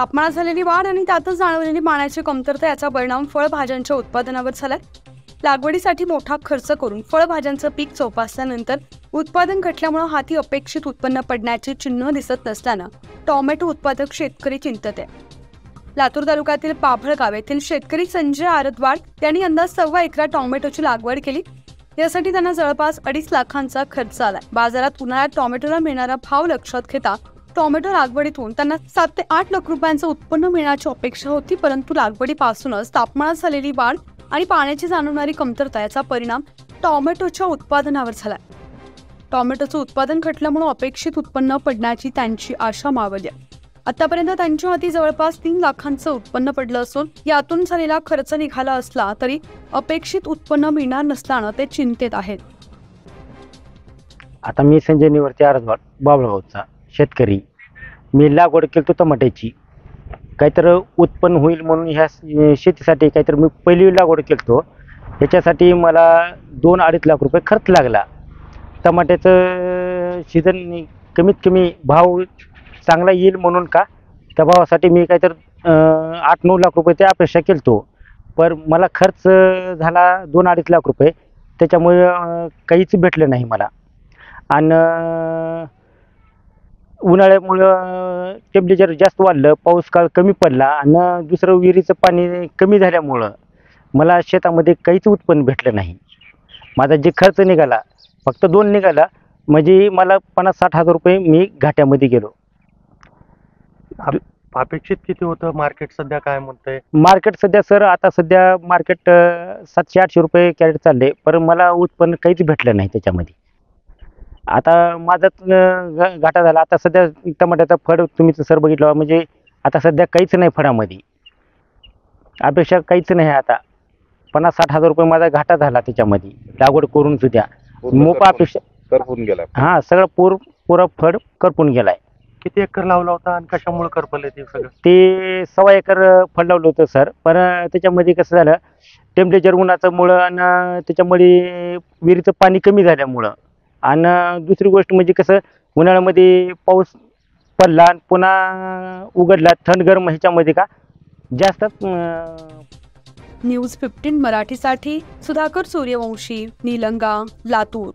तापमानात झालेली वाढ आणि त्यातच जाणवलेली पाण्याची कमतरता याचा परिणाम फळभाज्यांच्या उत्पादनावर झालाय। लागवडीसाठी मोठा खर्च करून फळभाज्यांचं पीक जोपासल्यानंतर उत्पादन घटल्यामुळे हाती अपेक्षित उत्पन्न पडण्याची चिन्ह दिसत नसल्यानं टोमॅटो उत्पादक शेतकरी चिंतित आहे। लातूर तालुक्यातील पाभळगाव येथील शेतकरी संजय आरदवाड यांनी यंदा 1.25 एकर टोमॅटोची लागवड केली। यासाठी त्यांना जवळपास 2.5 लाखांचा खर्च आलाय। बाजारात उन्हाळ्यात टोमॅटोला मिळणारा भाव लक्षात घेता टोमॅटो लागवडीतून त्यांना 7 ते 8 लाख रुपयांचं उत्पन्न मिळण्याची अपेक्षा होती, परंतु लागवडीपासूनच तापमानात झालेली वाढ आणि पाण्याची जाणवणारी कमतरता याचा परिणाम टोमॅटोच्या उत्पादनावर झाला। टोमॅटोचं उत्पादन घटल्यामुळे अपेक्षित उत्पन्न पडण्याची त्यांची आशा मावळली। आतापर्यंत त्यांच्या हाती जवळपास 3 लाखांचं उत्पन्न पडलं असून यातून झालेला खर्च निघाला असला तरी अपेक्षित उत्पन्न मिळणार नसल्यानं ते चिंतेत आहेत। आता मी संजय निवर्ती आरदवाड बाबळगावचा शेतकरी। मी लागवड केली टमाट्याची, काहीतरी उत्पन्न होईल म्हणून ह्या शेतीसाठी काहीतरी मी पहिली लागवड केली। याच्यासाठी मला 2-2.5 लाख रुपये खर्च लागला। टमाट्याचं सीझन कमीत कमी भाव चांगला येईल म्हणून का त्या भावासाठी मी काहीतरी 8-9 लाख रुपये ते अपेक्षा केली, पण मला खर्च झाला 2-2.5 लाख रुपये। त्याच्यामुळे काहीच भेटलं नाही मला। आणि उन्हाळ्यामुळं टेम्परेचर जास्त वाढलं, पाऊस काळ कमी पडला आणि दुसरं विहिरीचं पाणी कमी झाल्यामुळं मला शेतामध्ये काहीच उत्पन्न भेटलं नाही। माझा जे खर्च निघाला फक्त 2 निघाला, म्हणजे मला 50-60 हजार रुपये मी घाट्यामध्ये गेलो। अपेक्षित किती होतं? मार्केट सध्या काय म्हणतंय? मार्केट सध्या सर आता सध्या मार्केट 700-800 रुपये कॅरेट चालले, पण मला उत्पन्न काहीच भेटलं नाही त्याच्यामध्ये। आता माझाच घाटा झाला। आता सध्या टमाट्याचा फळ तुम्ही सर बघितलं, म्हणजे आता सध्या काहीच नाही फळामध्ये, अपेक्षा काहीच नाही। आता 50-60 हजार रुपये माझा घाटा झाला त्याच्यामध्ये लागवड करून सुद्धा। मोका अपेक्षा करपून गेला। हां, सगळं पुरं फळ करपून गेलाय। किती एकर लावला होता आणि कशामुळे करपले ते सगळं? ते 1.25 एकर फळ लावलं होतं सर, पण त्याच्यामध्ये कसं झालं, टेम्परेचर उन्हाचं मुळं आणि त्याच्यामुळे विहिरीचं पाणी कमी झाल्यामुळं, आणि दुसरी गोष्ट म्हणजे कसं उन्हाळ्यामध्ये पाऊस पडला आणि पुन्हा उघडला, थंड गरम ह्याच्यामध्ये का जास्तच। न्यूज 15 मराठीसाठी सुधाकर सूर्यवंशी, निलंगा, लातूर।